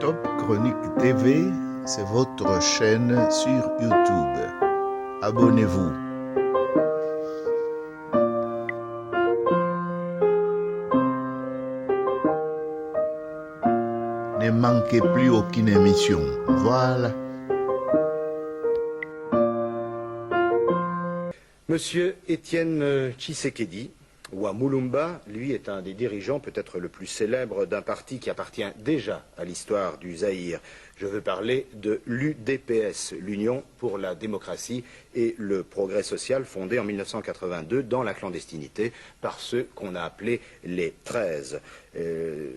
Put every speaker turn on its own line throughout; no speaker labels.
Top Chronique TV, c'est votre chaîne sur YouTube. Abonnez-vous. Ne manquez plus aucune émission. Voilà.
Monsieur Étienne Tshisekedi, Mulumba, lui, est un des dirigeants peut-être le plus célèbre d'un parti qui appartient déjà à l'histoire du Zaïre. Je veux parler de l'UDPS, l'Union pour la démocratie et le progrès social, fondée en 1982 dans la clandestinité par ceux qu'on a appelés les 13.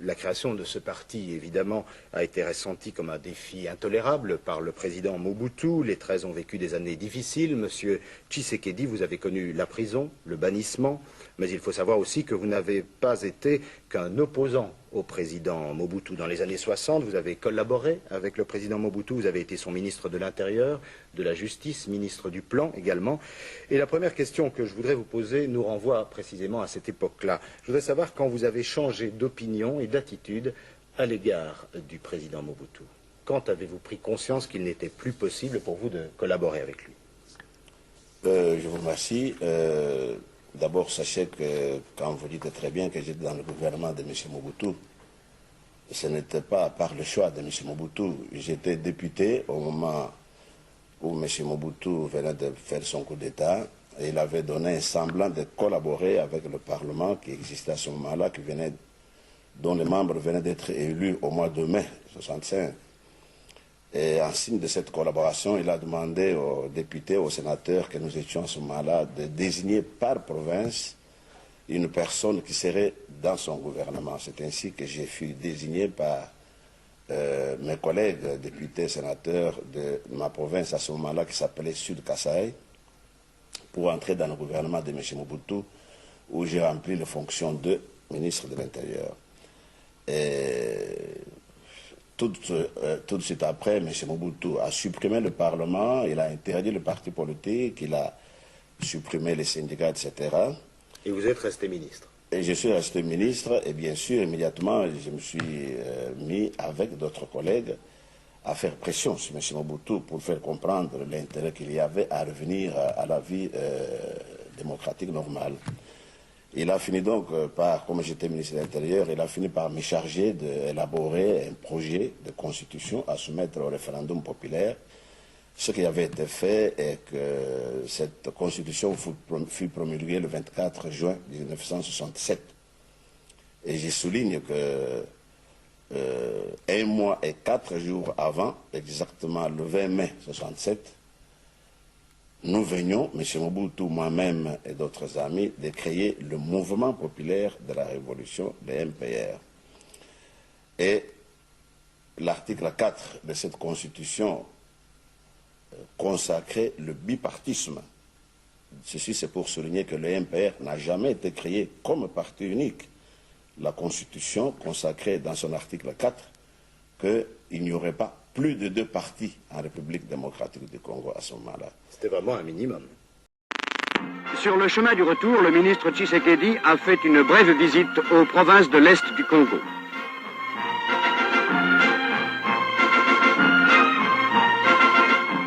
La création de ce parti, évidemment, a été ressentie comme un défi intolérable par le président Mobutu. Les 13 ont vécu des années difficiles. Monsieur Tshisekedi, vous avez connu la prison, le bannissement, mais il faut savoir aussi que vous n'avez pas été qu'un opposant au président Mobutu. Dans les années 60, vous avez collaboré avec le président Mobutu, vous avez été son ministre de l'Intérieur, de la Justice, ministre du Plan également. Et la première question que je voudrais vous poser nous renvoie précisément à cette époque-là. Je voudrais savoir quand vous avez changé d'opinion et d'attitude à l'égard du président Mobutu. Quand avez-vous pris conscience qu'il n'était plus possible pour vous de collaborer avec lui?
Je vous remercie. D'abord, sachez que quand vous dites très bien que j'étais dans le gouvernement de M. Mobutu, ce n'était pas par le choix de M. Mobutu. J'étais député au moment où M. Mobutu venait de faire son coup d'État et il avait donné un semblant de collaborer avec le Parlement qui existait à ce moment-là, dont les membres venaient d'être élus au mois de mai 1965. Et en signe de cette collaboration, il a demandé aux députés, aux sénateurs que nous étions à ce moment-là de désigner par province une personne qui serait dans son gouvernement. C'est ainsi que j'ai fui désigné par mes collègues députés, sénateurs de ma province à ce moment-là qui s'appelait Sud Kasaï pour entrer dans le gouvernement de M. Mobutu où j'ai rempli les fonctions de ministre de l'Intérieur. Tout de suite après, M. Mobutu a supprimé le Parlement, il a interdit le parti politique, il a supprimé les syndicats, etc.
Et vous êtes resté ministre? Et
je suis resté ministre, et bien sûr, immédiatement, je me suis mis avec d'autres collègues à faire pression sur M. Mobutu pour faire comprendre l'intérêt qu'il y avait à revenir à la vie démocratique normale. Il a fini donc par, comme j'étais ministre de l'Intérieur, il a fini par me charger d'élaborer un projet de constitution à soumettre au référendum populaire. Ce qui avait été fait est que cette constitution fut promulguée le 24 juin 1967. Et je souligne que 1 mois et 4 jours avant, exactement le 20 mai 1967, nous venions, M. Mobutu, moi-même et d'autres amis, de créer le mouvement populaire de la révolution, le MPR. Et l'article 4 de cette constitution consacrait le bipartisme. Ceci, c'est pour souligner que le MPR n'a jamais été créé comme parti unique. La constitution consacrait dans son article 4 qu'il n'y aurait pas plus de 2 partis en République démocratique du Congo à ce moment-là.
C'était vraiment un minimum.
Sur le chemin du retour, le ministre Tshisekedi a fait une brève visite aux provinces de l'Est du Congo.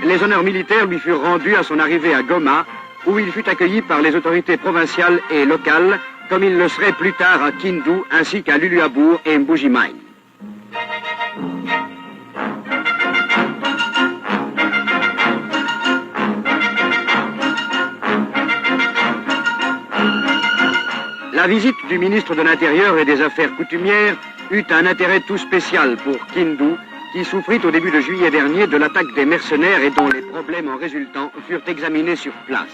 Les honneurs militaires lui furent rendus à son arrivée à Goma, où il fut accueilli par les autorités provinciales et locales, comme il le serait plus tard à Kindu, ainsi qu'à Luluabour et Mbuji-Mayi. La visite du ministre de l'Intérieur et des Affaires coutumières eut un intérêt tout spécial pour Kindu, qui souffrit au début de juillet dernier de l'attaque des mercenaires et dont les problèmes en résultant furent examinés sur place.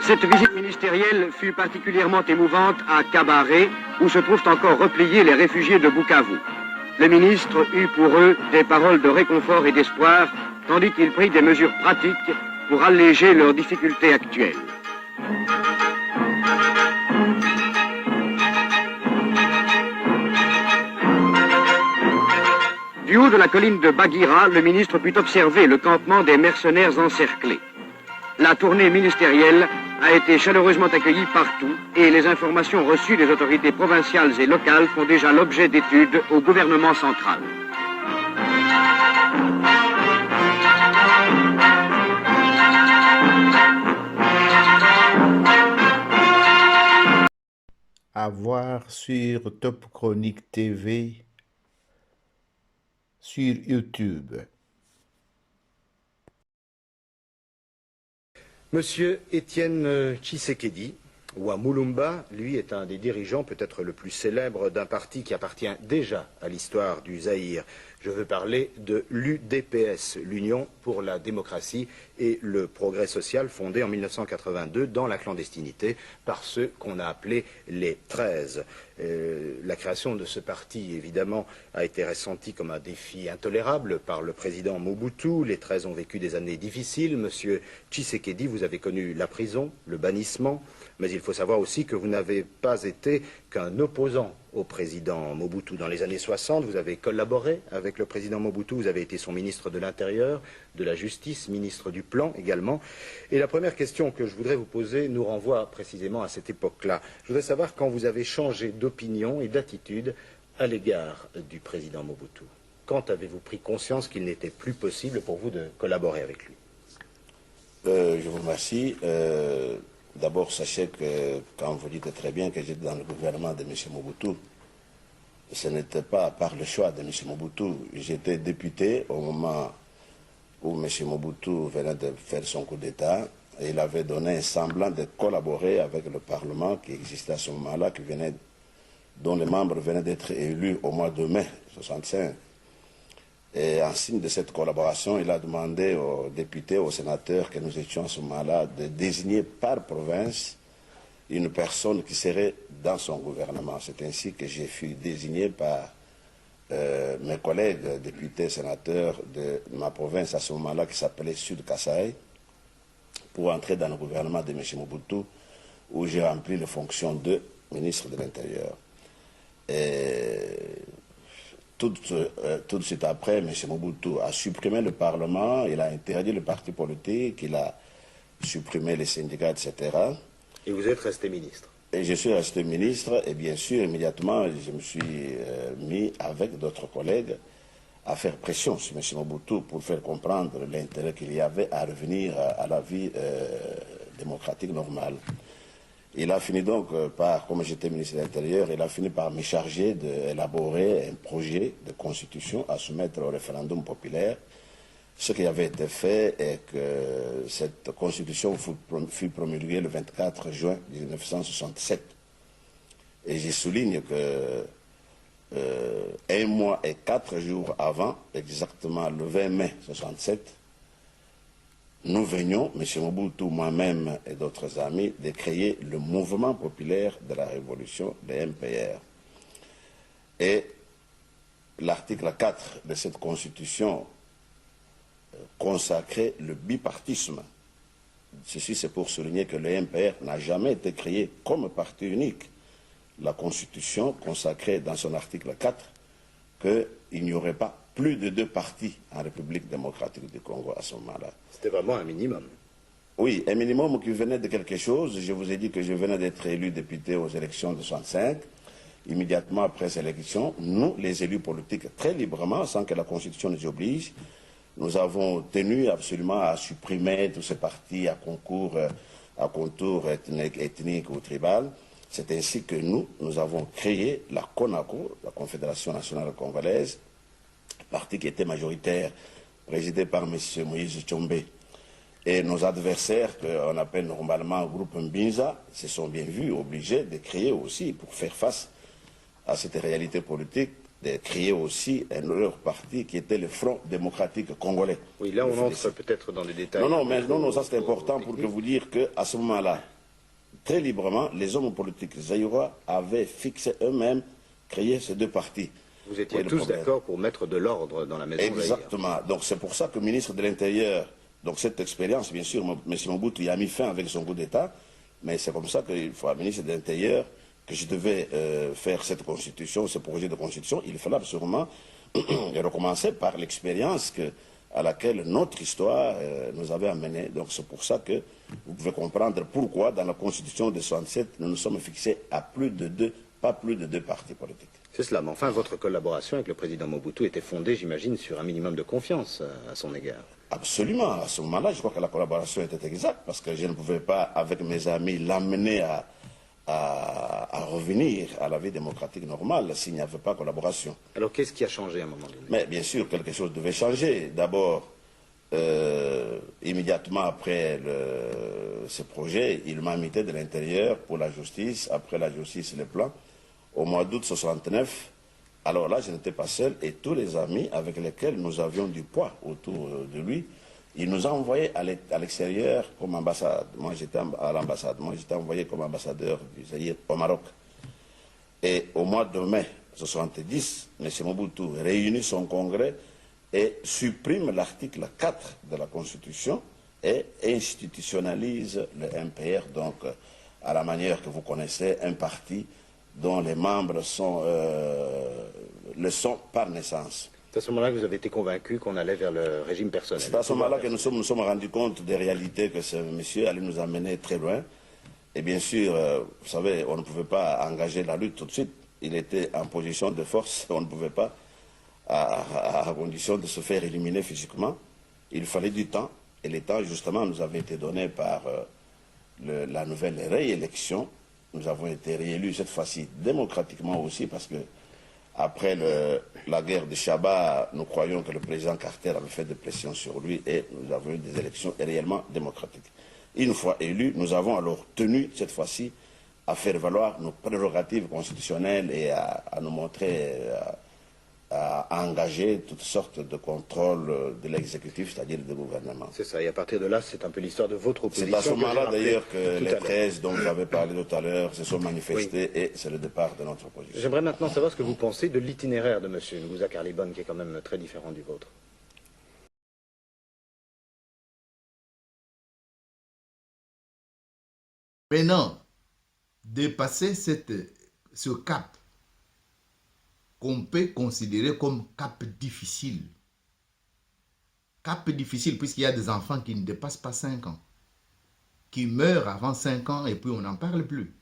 Cette visite ministérielle fut particulièrement émouvante à Kabaré, où se trouvent encore repliés les réfugiés de Bukavu. Le ministre eut pour eux des paroles de réconfort et d'espoir, tandis qu'il prit des mesures pratiques pour alléger leurs difficultés actuelles. Du haut de la colline de Bagira, le ministre put observer le campement des mercenaires encerclés. La tournée ministérielle a été chaleureusement accueilli partout et les informations reçues des autorités provinciales et locales font déjà l'objet d'études au gouvernement central.
À voir sur Top Chronique TV sur YouTube.
Monsieur Étienne Tshisekedi, ou Mulumba, lui est un des dirigeants peut-être le plus célèbre d'un parti qui appartient déjà à l'histoire du Zaïre. Je veux parler de l'UDPS, l'Union pour la démocratie et le progrès social, fondée en 1982 dans la clandestinité par ceux qu'on a appelés les 13. La création de ce parti, évidemment, a été ressentie comme un défi intolérable par le président Mobutu. Les 13 ont vécu des années difficiles. Monsieur Tshisekedi, vous avez connu la prison, le bannissement, mais il faut savoir aussi que vous n'avez pas été qu'un opposant au président Mobutu. Dans les années 60, vous avez collaboré avec le président Mobutu, vous avez été son ministre de l'Intérieur, de la Justice, ministre du Plan également. Et la première question que je voudrais vous poser nous renvoie précisément à cette époque-là. Je voudrais savoir quand vous avez changé d'opinion et d'attitude à l'égard du président Mobutu. Quand avez-vous pris conscience qu'il n'était plus possible pour vous de collaborer avec lui?
Je vous remercie. D'abord, sachez que, quand vous dites très bien que j'étais dans le gouvernement de M. Mobutu, ce n'était pas par le choix de M. Mobutu. J'étais député au moment où M. Mobutu venait de faire son coup d'État. Et il avait donné un semblant de collaborer avec le Parlement qui existait à ce moment-là, dont les membres venaient d'être élus au mois de mai 1965. Et en signe de cette collaboration, il a demandé aux députés, aux sénateurs que nous étions à ce moment-là, de désigner par province une personne qui serait dans son gouvernement. C'est ainsi que j'ai fui désigné par mes collègues députés, sénateurs de ma province à ce moment-là, qui s'appelait Sud Kasaï, pour entrer dans le gouvernement de M. Mobutu, où j'ai rempli les fonctions de ministre de l'Intérieur. Tout de suite après, M. Mobutu a supprimé le Parlement, il a interdit le parti politique, il a supprimé les syndicats, etc.
Et vous êtes resté ministre? Et
je suis resté ministre, et bien sûr, immédiatement, je me suis mis avec d'autres collègues à faire pression sur M. Mobutu pour faire comprendre l'intérêt qu'il y avait à revenir à la vie démocratique normale. Il a fini donc par, comme j'étais ministre de l'Intérieur, il a fini par me charger d'élaborer un projet de constitution à soumettre au référendum populaire. Ce qui avait été fait est que cette constitution fut promulguée le 24 juin 1967. Et je souligne que 1 mois et 4 jours avant, exactement le 20 mai 1967, nous venions, M. Mobutu, moi-même et d'autres amis, de créer le mouvement populaire de la révolution, le MPR. Et l'article 4 de cette constitution consacrait le bipartisme. Ceci, c'est pour souligner que le MPR n'a jamais été créé comme parti unique. La constitution consacrait dans son article 4 qu'il n'y aurait pas plus de 2 partis en République démocratique du Congo à ce moment-là.
C'était vraiment un minimum.
Oui, un minimum qui venait de quelque chose. Je vous ai dit que je venais d'être élu député aux élections de 1965. Immédiatement après ces élections, nous, les élus politiques, très librement, sans que la Constitution nous y oblige, nous avons tenu absolument à supprimer tous ces partis à contour ethnique ou tribal. C'est ainsi que nous avons créé la CONACO, la Confédération nationale congolaise, parti qui était majoritaire, présidé par M. Moïse Tshombe. Et nos adversaires, qu'on appelle normalement groupe Mbinza, se sont bien vus obligés de créer aussi, pour faire face à cette réalité politique, de créer aussi un autre parti qui était le Front démocratique congolais.
Oui, là on entre peut-être dans les détails.
Non, ça c'est important pour vous dire qu'à ce moment-là, très librement, les hommes politiques zaïrois avaient fixé eux-mêmêmes, créé ces 2 partis.
Vous étiez tous d'accord pour mettre de l'ordre dans la maison.
Exactement. Donc c'est pour ça que le ministre de l'Intérieur, donc cette expérience, bien sûr, M. Mobutu y a mis fin avec son coup d'État, mais c'est comme ça qu'il faut un ministre de l'Intérieur que je devais faire cette constitution, ce projet de constitution. Il fallait absolument recommencer par l'expérience que, à laquelle notre histoire nous avait amenés. Donc c'est pour ça que vous pouvez comprendre pourquoi dans la Constitution de 67, nous nous sommes fixés à pas plus de deux partis politiques.
C'est cela, mais enfin, votre collaboration avec le président Mobutu était fondée, j'imagine, sur un minimum de confiance à son égard.
Absolument. À ce moment-là, je crois que la collaboration était exacte, parce que je ne pouvais pas, avec mes amis, l'amener à revenir à la vie démocratique normale s'il n'y avait pas collaboration.
Alors, qu'est-ce qui a changé à un moment donné?
Mais bien sûr, quelque chose devait changer. D'abord, immédiatement après ce projet, il m'a invité de l'intérieur pour la justice, après la justice, le plan. Au mois d'août 69, alors là, je n'étais pas seul, et tous les amis avec lesquels nous avions du poids autour de lui, il nous a envoyés à l'extérieur comme ambassade. Moi, j'étais à l'ambassade. Moi, j'étais envoyé comme ambassadeur du Zaïre au Maroc. Et au mois de mai 70, M. Mobutu réunit son congrès et supprime l'article 4 de la Constitution et institutionnalise le MPR, donc à la manière que vous connaissez, un parti dont les membres le sont par naissance.
C'est à ce moment-là que vous avez été convaincu qu'on allait vers le régime personnel.
C'est à ce moment-là que nous sommes rendus compte des réalités que ce monsieur allait nous amener très loin. Et bien sûr, vous savez, on ne pouvait pas engager la lutte tout de suite. Il était en position de force, on ne pouvait pas, à condition de se faire éliminer physiquement. Il fallait du temps. Et le temps, justement, nous avait été donné par la nouvelle réélection. Nous avons été réélus cette fois-ci démocratiquement aussi, parce que après la guerre de Chabat, nous croyons que le président Carter avait fait des pressions sur lui et nous avons eu des élections réellement démocratiques. Une fois élus, nous avons alors tenu cette fois-ci à faire valoir nos prérogatives constitutionnelles et à nous montrer, à engager toutes sortes de contrôles de l'exécutif, c'est-à-dire du gouvernement.
C'est ça, et à partir de là, c'est un peu l'histoire de votre opposition.
C'est à ce moment-là d'ailleurs que les 13 dont vous avez parlé tout à l'heure se sont manifestés, oui. Et c'est le départ de notre opposition.
J'aimerais maintenant savoir ce que vous pensez de l'itinéraire de M. Ngouza Karlibon, qui est quand même très différent du vôtre.
Maintenant, dépasser ce cap qu'on peut considérer comme cap difficile. Cap difficile puisqu'il y a des enfants qui ne dépassent pas 5 ans, qui meurent avant 5 ans et puis on n'en parle plus.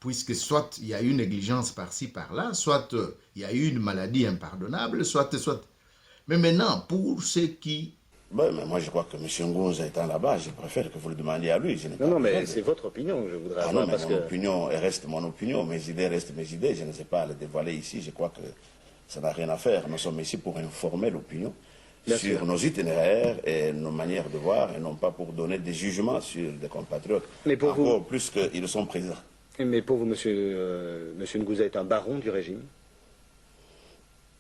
Puisque soit il y a eu une négligence par-ci, par-là, soit il y a eu une maladie impardonnable, soit. Mais maintenant, pour ceux qui...
Ben, mais moi, je crois que M. Ngouza étant là-bas, je préfère que vous le demandiez à lui.
Non, mais c'est votre opinion que je voudrais avoir.
Non, mais mon opinion reste mon opinion, mes idées restent mes idées. Je ne sais pas les dévoiler ici. Je crois que ça n'a rien à faire. Nous sommes ici pour informer l'opinion sur nos itinéraires et nos manières de voir, et non pas pour donner des jugements sur des compatriotes. Mais pour encore plus qu'ils sont présents.
Mais pour vous, monsieur Ngouza est un baron du régime?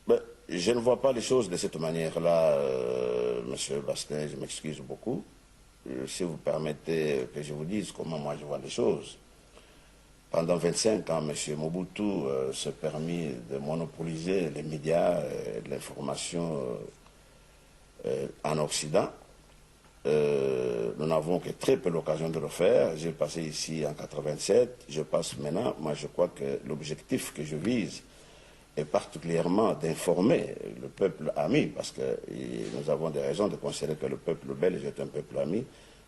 Ben, je ne vois pas les choses de cette manière-là, Monsieur Bastin, je m'excuse beaucoup. Si vous permettez que je vous dise comment moi je vois les choses. Pendant 25 ans, M. Mobutu s'est permis de monopoliser les médias, l'information en Occident. Nous n'avons que très peu l'occasion de le faire. J'ai passé ici en 87, je passe maintenant. Moi, je crois que l'objectif que je vise est particulièrement d'informer le peuple ami, parce que nous avons des raisons de considérer que le peuple belge est un peuple ami.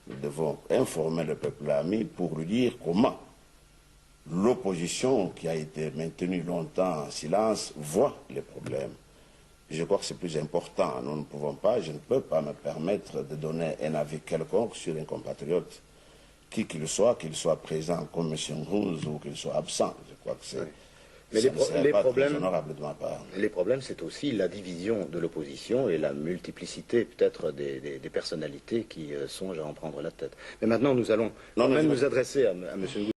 Nous devons informer le peuple ami pour lui dire comment l'opposition, qui a été maintenue longtemps en silence, voit les problèmes. Je crois que c'est plus important. Nous ne pouvons pas, je ne peux pas me permettre de donner un avis quelconque sur un compatriote, qui qu'il soit présent comme M. Ngouza ou qu'il soit absent. Je crois que c'est...
Mais les problèmes, c'est aussi la division de l'opposition et la multiplicité peut-être des personnalités qui songent à en prendre la tête. Mais maintenant, nous allons nous adresser à M. Ngouza.